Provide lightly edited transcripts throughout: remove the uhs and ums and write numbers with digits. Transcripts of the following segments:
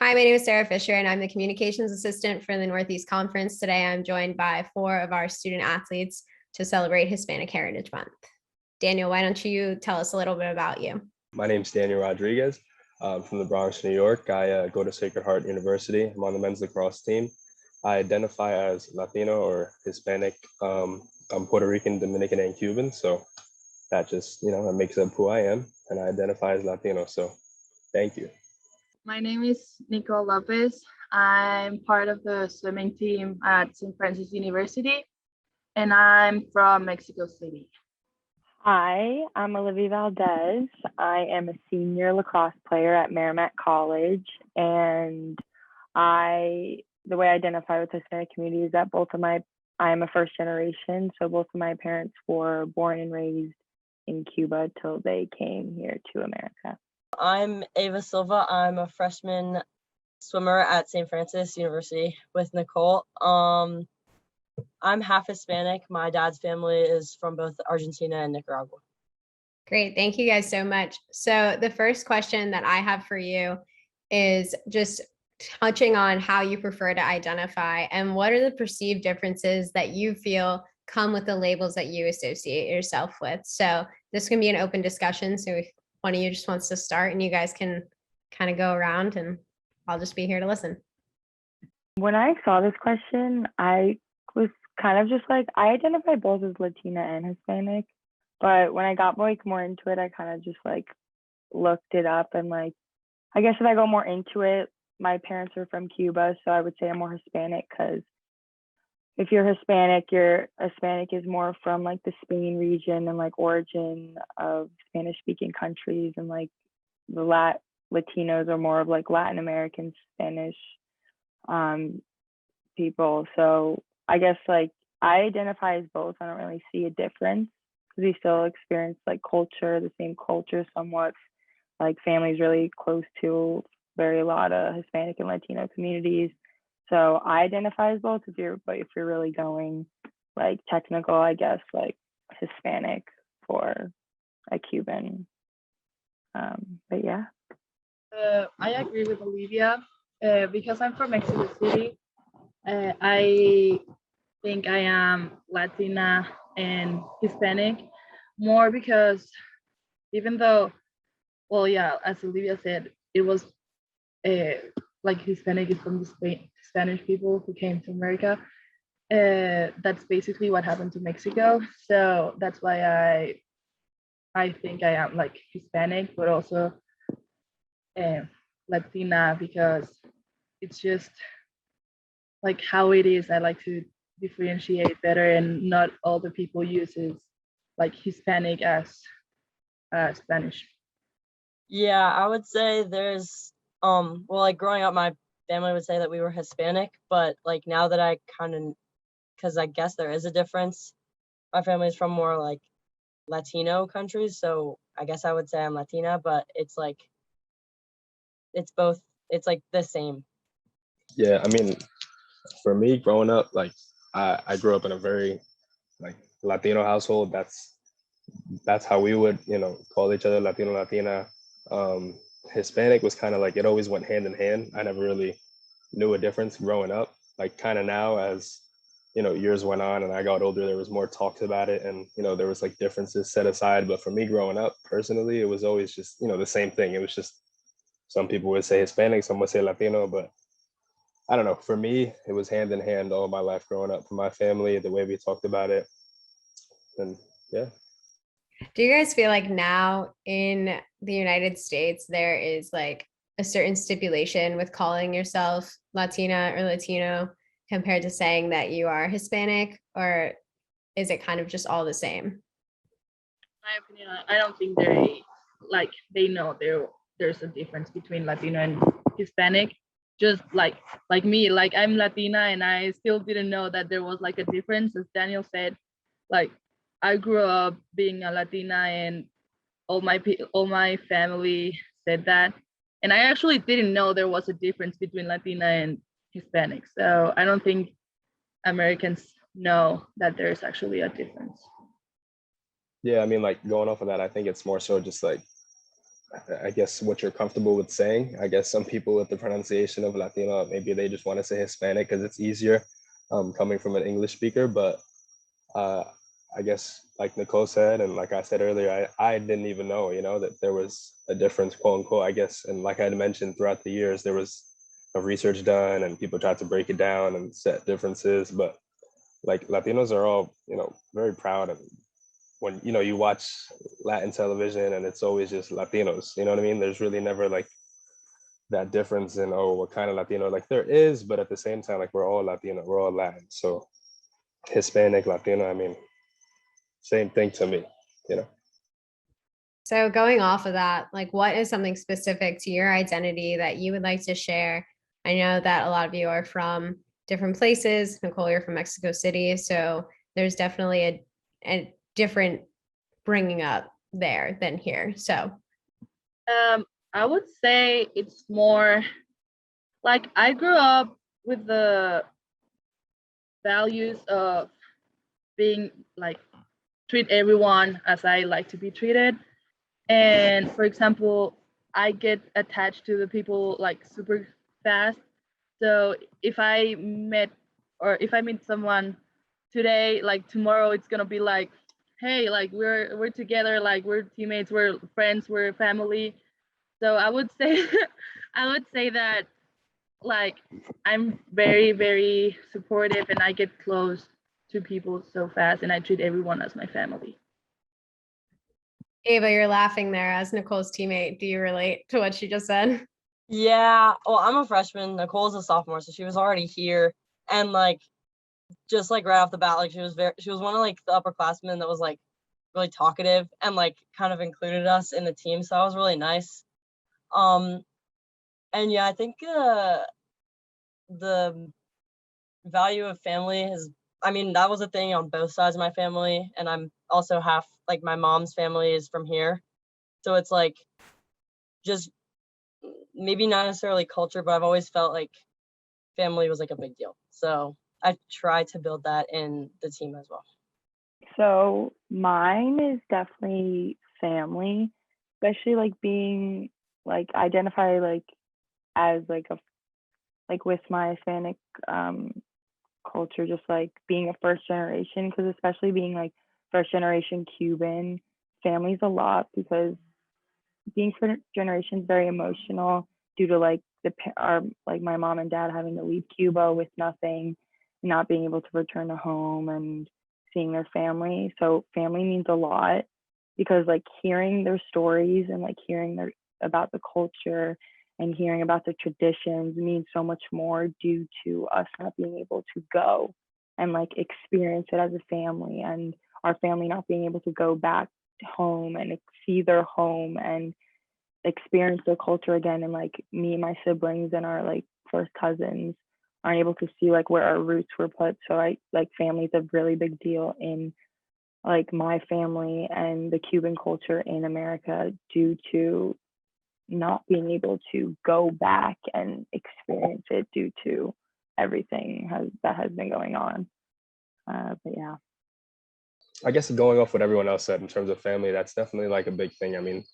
Hi, my name is Sarah Fisher, and I'm the Communications Assistant for the Northeast Conference. Today, I'm joined by 4 of our student athletes to celebrate Hispanic Heritage Month. Daniel, why don't you tell us a little bit about you? My name is Daniel Rodriguez. I'm from the Bronx, New York. I go to Sacred Heart University. I'm on the men's lacrosse team. I identify as Latino or Hispanic. I'm Puerto Rican, Dominican, and Cuban. So that just, that makes up who I am. And I identify as Latino. So thank you. My name is Nicole Lopez. I'm part of the swimming team at St. Francis University, and I'm from Mexico City. Hi, I'm Olivia Valdez. I am a senior lacrosse player at Merrimack College, and the way I identify with the Hispanic community is that I am a first generation, so both of my parents were born and raised in Cuba till they came here to America. I'm Ava Silva. I'm a freshman swimmer at St. Francis University with Nicole. I'm half Hispanic. My dad's family is from both Argentina and Nicaragua. Great. Thank you guys so much. So the first question that I have for you is just touching on how you prefer to identify and what are the perceived differences that you feel come with the labels that you associate yourself with. So this can be an open discussion. So if one of you just wants to start and you guys can kind of go around and I'll just be here to listen. When I saw this question, I was kind of just like, I identify both as Latina and Hispanic, but when I got more into it, I kind of just looked it up and I guess if I go more into it, my parents are from Cuba, so I would say I'm more Hispanic because if you're Hispanic is more from the Spain region and origin of Spanish speaking countries, and the Latinos are more of Latin American Spanish people. So I guess I identify as both. I don't really see a difference because we still experience the same culture somewhat. Families really close to a lot of Hispanic and Latino communities. So I identify as both if you're really going technical, I guess Hispanic for a Cuban. But yeah. I agree with Olivia. Because I'm from Mexico City, I think I am Latina and Hispanic more because even though, as Olivia said, it was Hispanic is from the Spanish people who came to America. That's basically what happened to Mexico. So that's why I think I am Hispanic, but also Latina because it's just how it is. I like to differentiate better, and not all the people uses Hispanic as Spanish. Yeah, I would say there's growing up, my family would say that we were Hispanic, but now that I because I guess there is a difference. My family is from more Latino countries, so I guess I would say I'm Latina, but it's it's both. It's the same. Yeah, I mean, for me growing up, I grew up in a very Latino household. That's how we would, call each other Latino, Latina. Hispanic was kind of it always went hand in hand. I never really knew a difference growing up. Kind of now as, years went on and I got older, there was more talks about it and, there was differences set aside. But for me growing up personally, it was always just, the same thing. It was just, some people would say Hispanic, some would say Latino, but I don't know. For me, it was hand in hand all my life growing up. For my family, the way we talked about it. And yeah. Do you guys feel now in the United States, there is a certain stipulation with calling yourself Latina or Latino compared to saying that you are Hispanic, or is it kind of just all the same? In my opinion, I don't think they know there's a difference between Latino and Hispanic. Just like me, I'm Latina and I still didn't know that there was a difference. As Daniel said, I grew up being a Latina and all my family said that. And I actually didn't know there was a difference between Latina and Hispanic. So I don't think Americans know that there's actually a difference. Yeah, I mean, going off of that, I think it's more so just I guess what you're comfortable with saying. I guess some people with the pronunciation of Latino, maybe they just want to say Hispanic because it's easier coming from an English speaker. But uh, I guess like Nicole said, and like I said earlier, I didn't even know, that there was a difference, quote unquote, I guess. And like I had mentioned throughout the years, there was a research done and people tried to break it down and set differences. But like Latinos are all, very proud of when, you watch Latin television and it's always just Latinos, you know what I mean? There's really never like that difference in, oh, what kind of Latino, like there is, but at the same time, like we're all Latino, we're all Latin. So Hispanic, Latino, I mean, same thing to me, you know. So going off of that, like what is something specific to your identity that you would like to share? I know that a lot of you are from different places. Nicole, you're from Mexico City. So there's definitely a different bringing up there than here. So I would say it's more like I grew up with the values of being like treat everyone as I like to be treated. And for example, I get attached to the people like super fast. So if I meet someone today, like tomorrow it's gonna be like, hey, like we're together, like we're teammates, we're friends, we're family. So I would say I would say that like I'm very, very supportive and I get close to people so fast and I treat everyone as my family. Ava, you're laughing there as Nicole's teammate. Do you relate to what she just said? Yeah, well, I'm a freshman. Nicole's a sophomore, so she was already here. And like, just like right off the bat, like she was one of like the upperclassmen that was like really talkative and like kind of included us in the team. So that was really nice. And yeah, I think the value of family is, I mean, that was a thing on both sides of my family. And I'm also half, like my mom's family is from here. So it's like just maybe not necessarily culture, but I've always felt like family was like a big deal. So I try to build that in the team as well. So mine is definitely family, especially like being like identify like as like a like with my Hispanic culture, just like being a first generation, because especially being like first generation Cuban, family's a lot because being first generation is very emotional due to like like my mom and dad having to leave Cuba with nothing, not being able to return to home and seeing their family. So family means a lot because like hearing their stories and like hearing their about the culture and hearing about the traditions means so much more due to us not being able to go and like experience it as a family, and our family not being able to go back home and see their home and experience their culture again. And like me and my siblings and our like first cousins aren't able to see like where our roots were put. So I like family's a really big deal in like my family and the Cuban culture in America due to not being able to go back and experience it due to everything that has been going on. But yeah. I guess going off what everyone else said in terms of family, that's definitely like a big thing. I mean,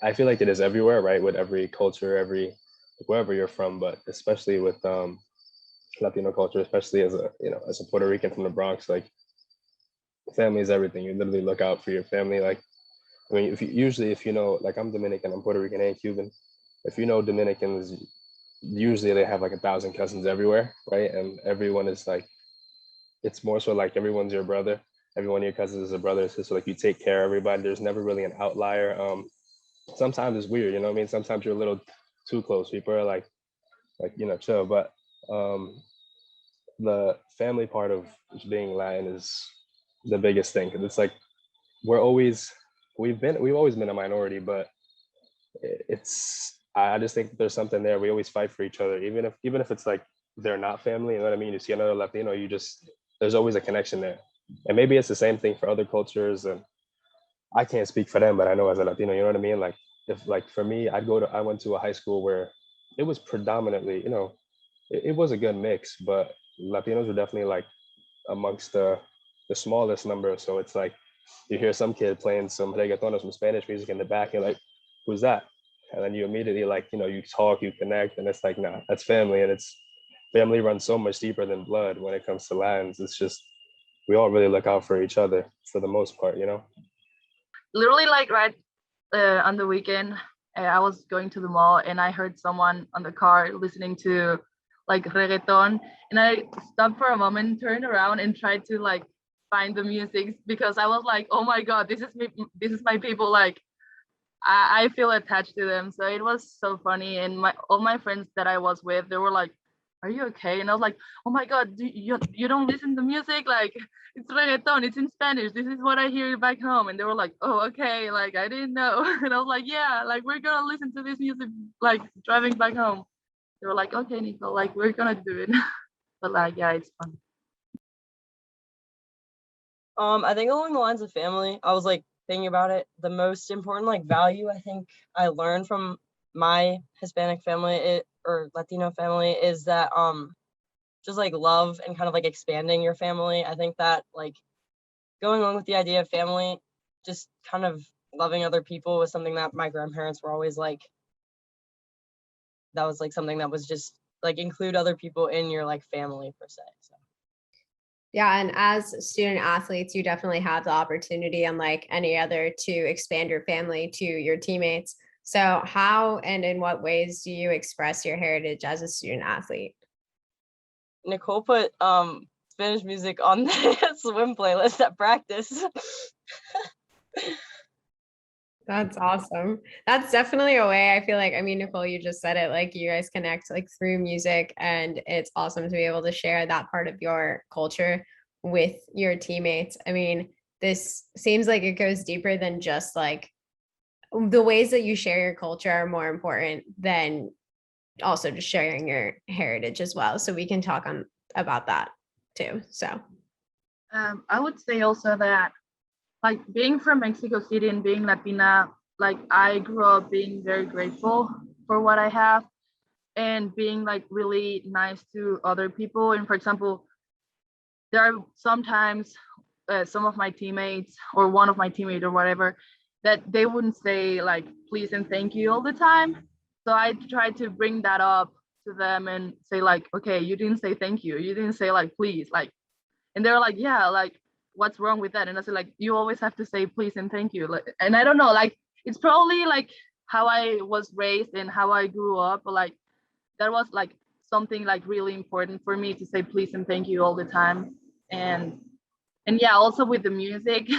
I feel like it is everywhere, right? With every culture, wherever you're from, but especially with Latino culture, especially as a Puerto Rican from the Bronx, like family is everything. You literally look out for your family. Like, I mean, if you know, like I'm Dominican, I'm Puerto Rican and Cuban. If you know Dominicans, usually they have like 1,000 cousins everywhere, right? And everyone is like, it's more so like everyone's your brother. Everyone of your cousins is a brother. So like you take care of everybody. There's never really an outlier. Sometimes it's weird, you know what I mean? Sometimes you're a little too close. People are like chill. But the family part of being Latin is the biggest thing. Cause it's like we've always been a minority, but I just think there's something there. We always fight for each other, even if it's like they're not family, you know what I mean? You see another Latino, there's always a connection there. And maybe it's the same thing for other cultures, and I can't speak for them, but I know as a Latino, you know what I mean? Like if like for me, I went to a high school where it was predominantly, it was a good mix, but Latinos were definitely like amongst the smallest number. So it's like you hear some kid playing some reggaeton or some Spanish music in the back, and like, who's that? And then you immediately like, you talk, you connect, and it's like, nah, that's family. And it's family runs so much deeper than blood when it comes to Latins. It's just, we all really look out for each other for the most part, Literally, like right on the weekend, I was going to the mall and I heard someone on the car listening to like reggaeton, and I stopped for a moment, turned around, and tried to like find the music because I was like, oh my god, this is me, this is my people. Like I feel attached to them, so it was so funny. And all my friends that I was with, they were like, "Are you okay?" And I was like, "Oh my god, you don't listen to music? Like it's reggaeton, it's in Spanish. This is what I hear back home." And they were like, "Oh, okay." Like I didn't know, and I was like, "Yeah, like we're gonna listen to this music like driving back home." They were like, "Okay, Nicole, like we're gonna do it." But like, yeah, it's fun. I think along the lines of family, I was like thinking about it. The most important like value I think I learned from my Hispanic family or Latino family is that just like love and kind of like expanding your family. I think that like going along with the idea of family, just kind of loving other people was something that my grandparents were always like, that was like something that was just like include other people in your like family per se. So. Yeah, and as student athletes, you definitely have the opportunity, unlike any other, to expand your family to your teammates. So how and in what ways do you express your heritage as a student athlete? Nicole put Spanish music on the swim playlist at practice. That's awesome. That's definitely a way. I feel like, I mean, Nicole, you just said it, like you guys connect like through music, and it's awesome to be able to share that part of your culture with your teammates. I mean, this seems like it goes deeper than just like the ways that you share your culture are more important than also just sharing your heritage as well. So we can talk on about that too. So I would say also that like being from Mexico City and being Latina, like I grew up being very grateful for what I have and being like really nice to other people. And for example, there are sometimes some of my teammates or one of my teammates or whatever that they wouldn't say like please and thank you all the time. So I try to bring that up to them and say like, okay, you didn't say thank you. You didn't say like please, like, and they're like, yeah, like what's wrong with that? And I said like, you always have to say please and thank you. Like, and I don't know, like it's probably like how I was raised and how I grew up, but like that was like something like really important for me to say please and thank you all the time. And and yeah, also with the music,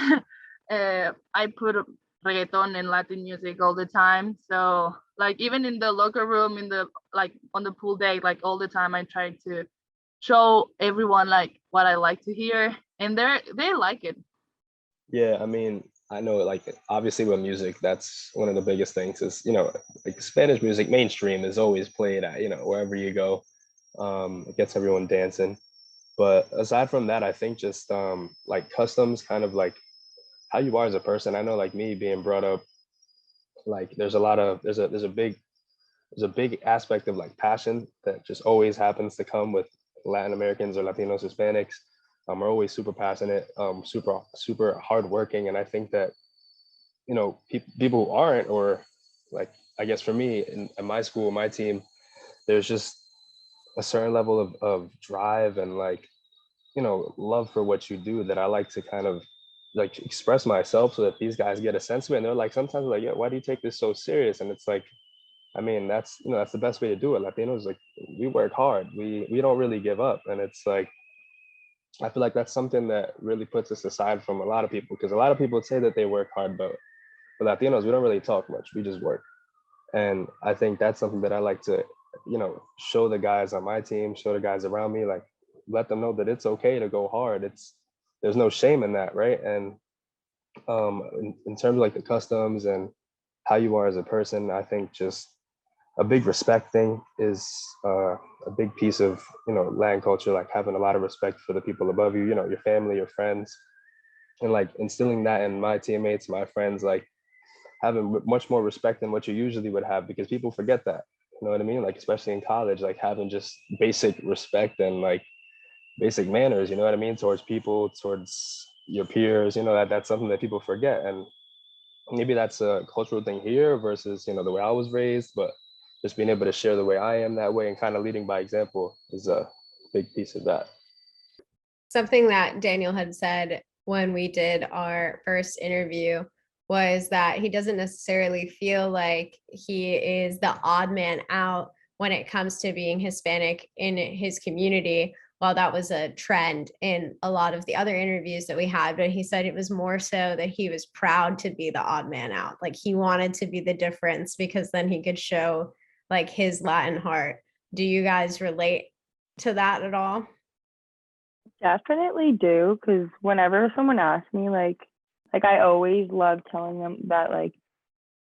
I put reggaeton and Latin music all the time. So like even in the locker room, in the like on the pool day, like all the time I try to show everyone like what I like to hear, and they like it. Yeah, I mean, I know like obviously with music, that's one of the biggest things is, like Spanish music mainstream is always played at, wherever you go. It gets everyone dancing. But aside from that, I think just like customs, kind of like how you are as a person. I know like me being brought up, like there's a lot of there's a big aspect of like passion that just always happens to come with Latin Americans or Latinos, Hispanics. Are always super passionate, super hardworking, and I think that people who aren't, or like I guess for me in my school, my team, there's just a certain level of drive and like love for what you do that I like to kind of like express myself so that these guys get a sense of it. And they're like sometimes like, yeah, why do you take this so serious? And it's like, I mean, that's the best way to do it. Latinos, like we work hard. We don't really give up. And it's like I feel like that's something that really puts us aside from a lot of people, because a lot of people say that they work hard, but for Latinos, we don't really talk much. We just work. And I think that's something that I like to, show the guys on my team, show the guys around me, like let them know that it's okay to go hard. There's no shame in that, right? And in terms of like the customs and how you are as a person, I think just a big respect thing is a big piece of land culture, like having a lot of respect for the people above you, your family, your friends, and like instilling that in my teammates, my friends, like having much more respect than what you usually would have, because people forget that. You know what I mean? Like especially in college, like having just basic respect and like basic manners. You know what I mean? Towards people, towards your peers. That's something that people forget. And maybe that's a cultural thing here versus, the way I was raised, but just being able to share the way I am that way and kind of leading by example is a big piece of that. Something that Daniel had said when we did our first interview was that he doesn't necessarily feel like he is the odd man out when it comes to being Hispanic in his community. While that was a trend in a lot of the other interviews that we had, but he said it was more so that he was proud to be the odd man out. Like he wanted to be the difference because then he could show like his Latin heart. Do you guys relate to that at all? Definitely do, because whenever someone asks me, I always love telling them that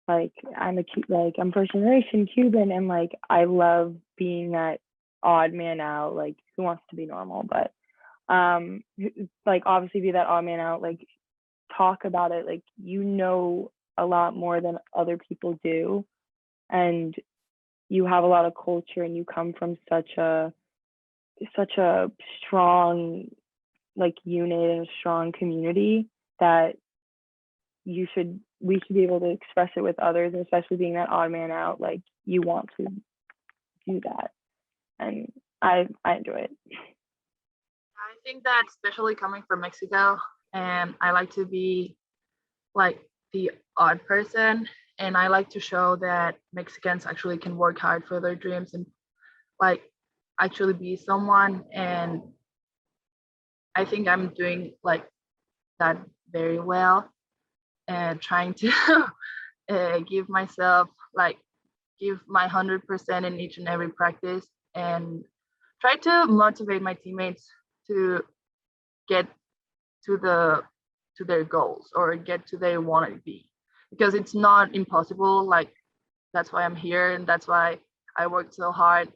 I'm first generation Cuban, and like I love being that odd man out, like who wants to be normal, but obviously be that odd man out, like talk about it, like a lot more than other people do, and you have a lot of culture, and you come from such a strong unit and a strong community that we should be able to express it with others, and especially being that odd man out, like you want to do that, and I enjoy it. I think that especially coming from Mexico, and I like to be like the odd person, and I like to show that Mexicans actually can work hard for their dreams and like actually be someone. And I think I'm doing like that very well, and trying to give myself give my 100% in each and every practice, and try to motivate my teammates to get to their goals or get to their want to be, because it's not impossible. Like that's why I'm here, and that's why I worked so hard.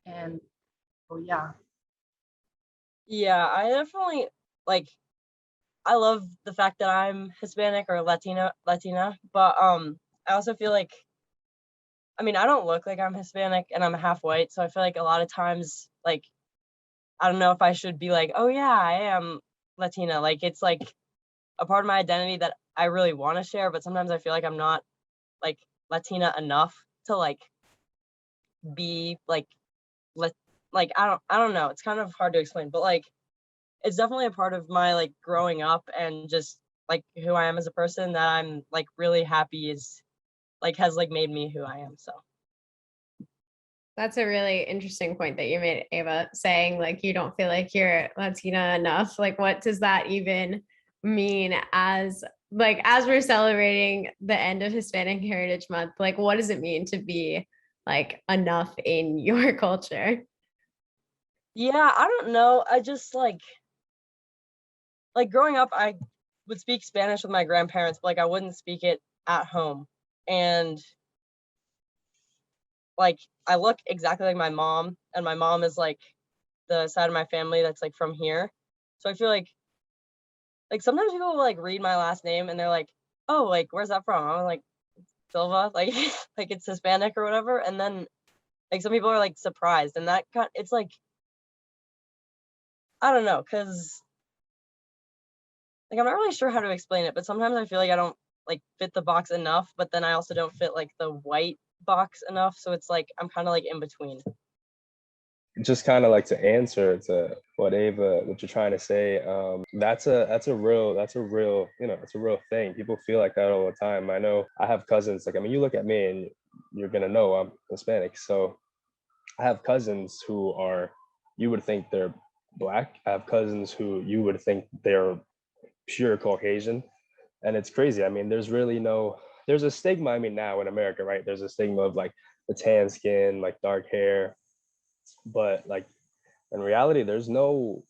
And oh yeah. Yeah, I definitely like I love the fact that I'm Hispanic or Latina, but I also feel like I mean, I don't look like I'm Hispanic and I'm half white, so I feel like a lot of times like I don't know if I should be like, "Oh yeah, I am Latina." Like it's like a part of my identity that I really want to share, but sometimes I feel like I'm not like Latina enough to like be let like I don't know. It's kind of hard to explain, but like it's definitely a part of my like growing up and just like who I am as a person that I'm like really happy is like has like made me who I am. So That's a really interesting point that you made, Ava, saying like you don't feel like you're Latina enough. Like, what does that even mean as we're celebrating the end of Hispanic Heritage Month? Like, what does it mean to be like enough in your culture? yeah, I don't know. I just like growing up, I would speak Spanish with my grandparents, but like I wouldn't speak it at home. And like I look exactly like my mom, and my mom is like the side of my family that's like from here. So I feel like sometimes people will like read my last name and they're like, "Oh, like where's that from?" I'm like Silva, like like it's Hispanic or whatever. And then like some people are like surprised, and it's like I don't know, cause like I'm not really sure how to explain it, but sometimes I feel like I don't like fit the box enough, but then I also don't fit like the white box enough. So it's like I'm kind of like in between. Just kind of like to answer to what you're trying to say. That's a real it's a real thing. People feel like that all the time. I know I have cousins. Like I mean, you look at me and you're gonna know I'm Hispanic. So I have cousins who are you would think they're black. I have cousins who you would think they're pure Caucasian, and it's crazy. I mean, there's a stigma. I mean, now in America, right? There's a stigma of like the tan skin, like dark hair, but like in reality, there's no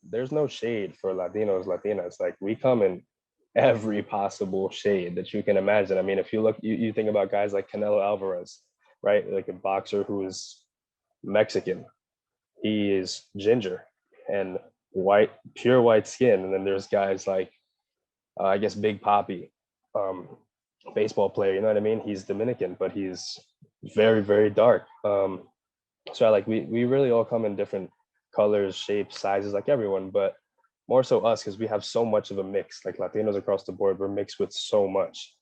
shade for Latinos, Latinas. Like we come in every possible shade that you can imagine. I mean, if you think about guys like Canelo Alvarez, right? Like a boxer who is Mexican, he is ginger and white, pure white skin. And then there's guys like I guess Big Papi, um, baseball player. You know what I mean? He's Dominican, but he's very, very dark. So we really all come in different colors, shapes, sizes, like everyone, but more so us because we have so much of a mix. Like Latinos across the board, we're mixed with so much.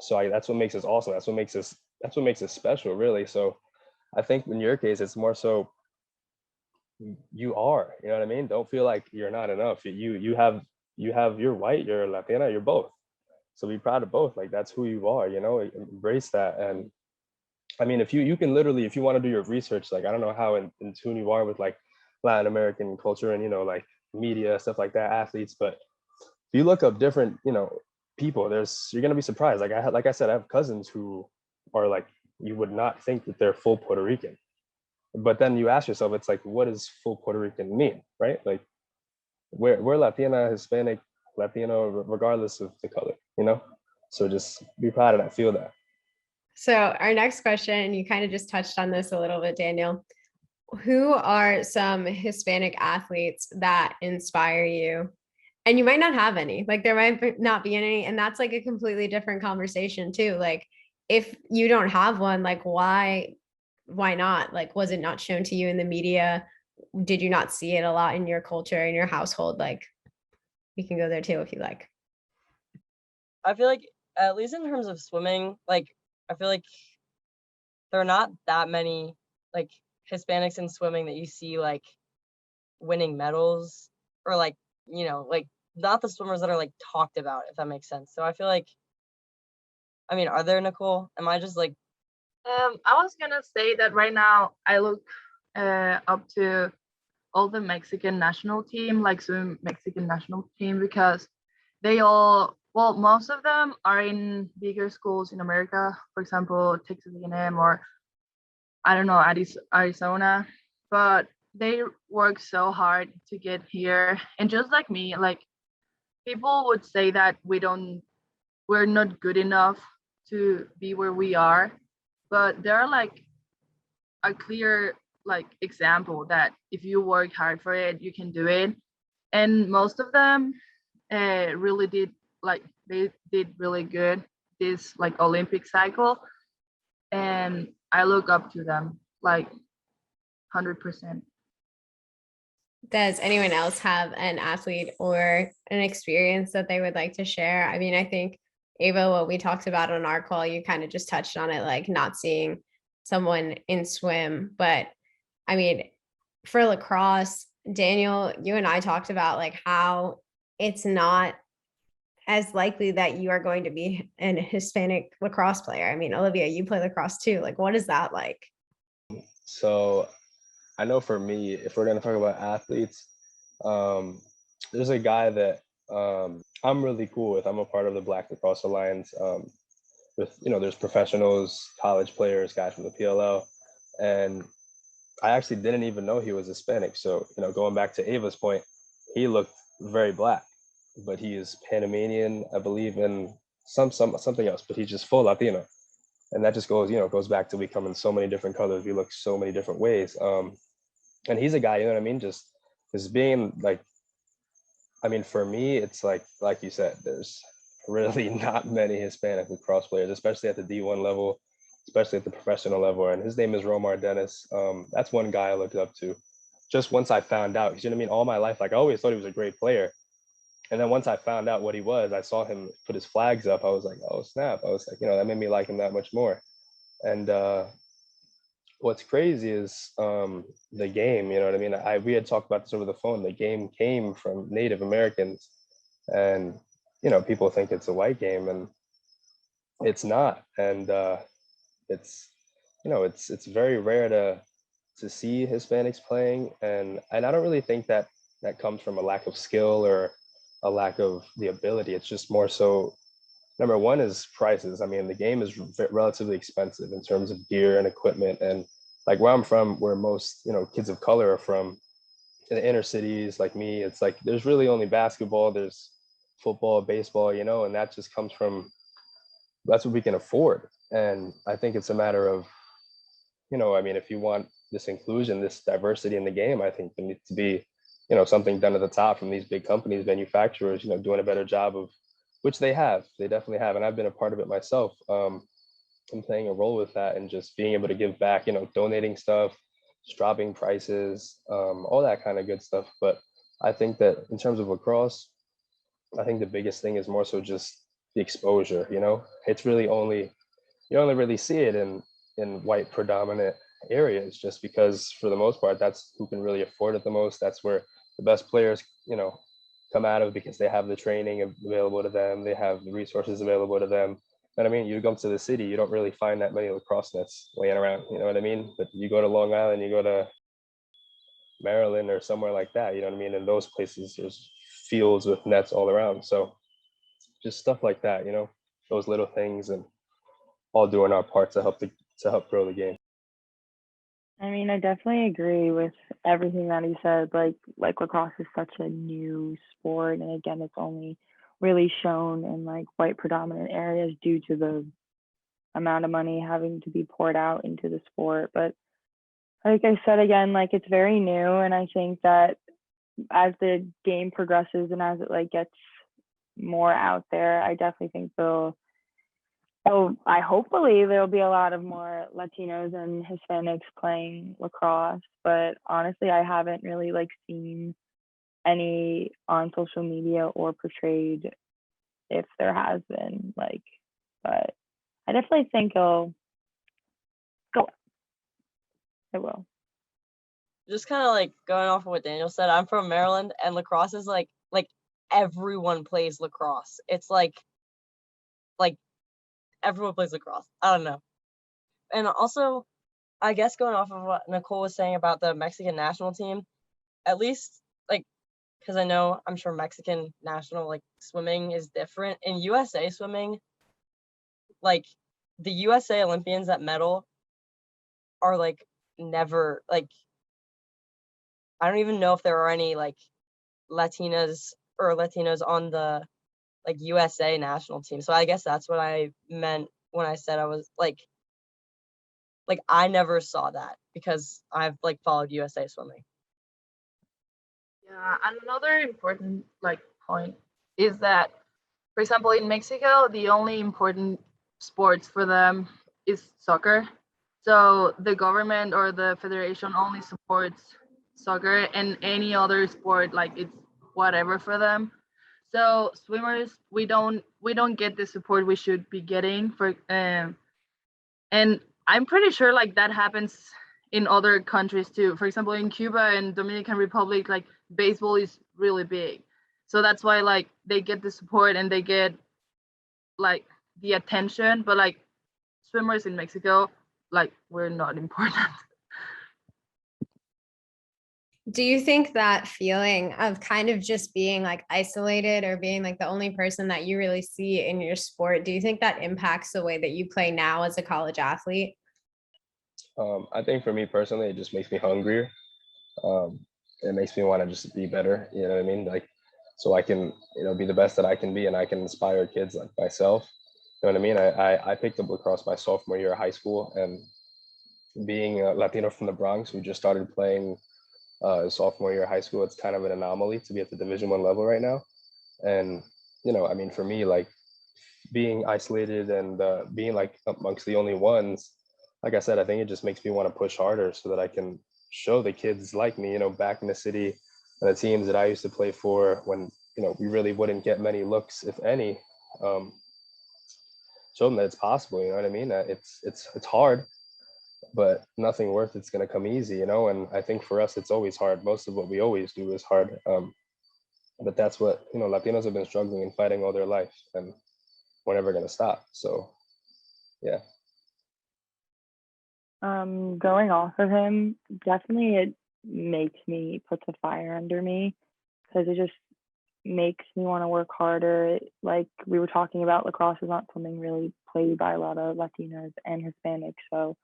So that's what makes us awesome. That's what makes us special, really. So I think in your case, it's more so you are, you know what I mean? Don't feel like you're not enough. You're white, you're Latina, you're both. So be proud of both. Like that's who you are, you know, embrace that. And I mean, if you can literally, if you want to do your research, like I don't know how in tune you are with like Latin American culture and, you know, like media, stuff like that, athletes, but if you look up different, you know, people, you're gonna be surprised. Like I said, I have cousins who are like, you would not think that they're full Puerto Rican. But then you ask yourself, it's like, what does full Puerto Rican mean, right? Like we're Latina, Hispanic, Latino, regardless of the color, you know? So just be proud of that, feel that. So our next question, you kind of just touched on this a little bit, Daniel. Who are some Hispanic athletes that inspire you? And you might not have any, like there might not be any, and that's like a completely different conversation too. Like if you don't have one, like why not? Like was it not shown to you in the media? Did you not see it a lot in your culture, in your household? Like you can go there too if you like. I feel like at least in terms of swimming, like I feel like there are not that many like Hispanics in swimming that you see like winning medals, or like, you know, like not the swimmers that are like talked about, if that makes sense. So I feel like, I mean, are there, Nicole? Am I just like, I was gonna say that right now I look up to all the Mexican national team, like swim Mexican national team, because they all, well, most of them are in bigger schools in America, for example, Texas A&M, or I don't know, Arizona, but they work so hard to get here. And just like me, like people would say that we're not good enough to be where we are, but they're like a clear like example that if you work hard for it, you can do it. And most of them really did, like they did really good this like Olympic cycle, and I look up to them like 100%. Does anyone else have an athlete or an experience that they would like to share? I mean, I think Ava, what we talked about on our call, you kind of just touched on it, like not seeing someone in swim. But I mean, for lacrosse, Daniel, you and I talked about like how it's not as likely that you are going to be an Hispanic lacrosse player. I mean, Olivia, you play lacrosse too. Like, what is that like? So I know for me, if we're going to talk about athletes, there's a guy that I'm really cool with. I'm a part of the Black Lacrosse Alliance. With, you know, there's professionals, college players, guys from the PLL, and I actually didn't even know he was Hispanic. So, you know, going back to Ava's point, he looked very Black, but he is Panamanian, I believe, and something else, but he's just full Latino. And that just goes, you know, goes back to we come in so many different colors. We look so many different ways. And he's a guy, you know what I mean? Just being like, I mean, for me, it's like you said, there's really not many Hispanic lacrosse players, especially at the D1 level, especially at the professional level. And his name is Romar Dennis. That's one guy I looked up to. Just once I found out, you know what I mean? All my life, like I always thought he was a great player. And then once I found out what he was, I saw him put his flags up. I was like, oh snap! I was like, you know, that made me like him that much more. And what's crazy is the game. You know what I mean? We had talked about this over the phone. The game came from Native Americans, and you know, people think it's a white game, and it's not. And it's, you know, it's very rare to see Hispanics playing, and I don't really think that comes from a lack of skill or a lack of the ability. It's just more so, number one is prices. I mean, the game is relatively expensive in terms of gear and equipment. And like where I'm from, where most, you know, kids of color are from, in the inner cities like me, it's like there's really only basketball, there's football, baseball, you know, and that just comes from, that's what we can afford. And I think it's a matter of, you know, I mean, if you want this inclusion, this diversity in the game, I think there needs to be, you know, something done at the top from these big companies, manufacturers, you know, doing a better job of, which they definitely have. And I've been a part of it myself, and playing a role with that and just being able to give back, you know, donating stuff, just dropping prices, all that kind of good stuff. But I think that in terms of lacrosse, I think the biggest thing is more so just the exposure, you know. It's really only, you only really see it in white predominant areas, just because for the most part that's who can really afford it the most. That's where the best players, you know, come out of, because they have the training available to them, they have the resources available to them. And I mean, you go to the city, you don't really find that many lacrosse nets laying around, you know what I mean? But you go to Long Island, you go to Maryland or somewhere like that, you know what I mean? In those places, there's fields with nets all around. So just stuff like that, you know, those little things, and all doing our part to help grow the game. I mean, I definitely agree with everything that he said. Like lacrosse is such a new sport, and again, it's only really shown in like white predominant areas due to the amount of money having to be poured out into the sport. But like I said again, like it's very new, and I think that as the game progresses and as it like gets more out there, I definitely think I hopefully there'll be a lot of more Latinos and Hispanics playing lacrosse. But honestly, I haven't really like seen any on social media or portrayed if there has been like, but I definitely think it'll go. It will. Just kind of like going off of what Daniel said, I'm from Maryland, and lacrosse is like everyone plays lacrosse. It's like everyone plays lacrosse. I don't know. And also, I guess going off of what Nicole was saying about the Mexican national team, at least like, because I'm sure Mexican national like swimming is different. In USA swimming, like the USA Olympians that medal are like never like, I don't even know if there are any like Latinas or Latinos on the like USA national team. So I guess that's what I meant when I said I was like I never saw that because I've like followed USA swimming. Yeah, and another important like point is that, for example, in Mexico, the only important sports for them is soccer. So the government or the federation only supports soccer, and any other sport like it's whatever for them. So swimmers, we don't get the support we should be getting for, and I'm pretty sure like that happens in other countries too. For example, in Cuba and Dominican Republic, like baseball is really big. So that's why like they get the support and they get like the attention, but like swimmers in Mexico, like we're not important. Do you think that feeling of kind of just being like isolated or being like the only person that you really see in your sport, do you think that impacts the way that you play now as a college athlete? I think for me personally, it just makes me hungrier. It makes me want to just be better. You know what I mean? Like, so I can, you know, be the best that I can be, and I can inspire kids like myself. You know what I mean? I picked up lacrosse my sophomore year of high school, and being a Latino from the Bronx who just started playing sophomore year of high school, it's kind of an anomaly to be at the Division I level right now. And you know, I mean, for me, like being isolated and being like amongst the only ones, like I said, I think it just makes me want to push harder so that I can show the kids like me, you know, back in the city and the teams that I used to play for, when, you know, we really wouldn't get many looks, if any. Show them that it's possible, you know what I mean? It's hard, but nothing worth it's going to come easy, you know. And I think for us, it's always hard. Most of what we always do is hard. But that's what, you know, Latinos have been struggling and fighting all their life, and we're never going to stop. So, yeah. Going off of him, definitely it makes me put the fire under me because it just makes me want to work harder. Like we were talking about, lacrosse is not something really played by a lot of Latinos and Hispanics. So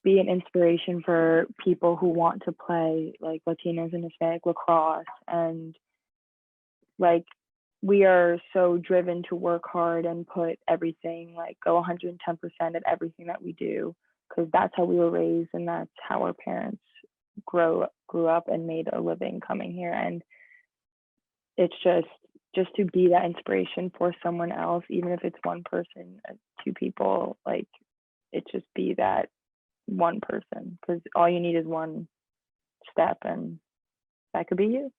be an inspiration for people who want to play like Latinos and Hispanic lacrosse. And like we are so driven to work hard and put everything, like go 110% at everything that we do, because that's how we were raised and that's how our parents grew up and made a living coming here. And it's just to be that inspiration for someone else, even if it's one person, two people, like it just be that one person, because all you need is one step, and that could be you.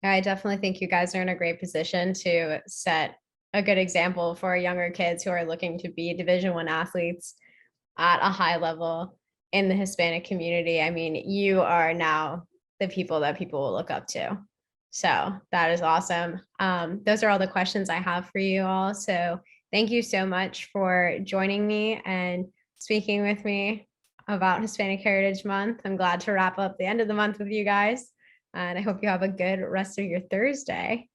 I definitely think you guys are in a great position to set a good example for younger kids who are looking to be Division I athletes at a high level in the Hispanic community. I mean, you are now the people that people will look up to. So that is awesome. Those are all the questions I have for you all. So thank you so much for joining me and speaking with me about Hispanic Heritage Month. I'm glad to wrap up the end of the month with you guys. And I hope you have a good rest of your Thursday.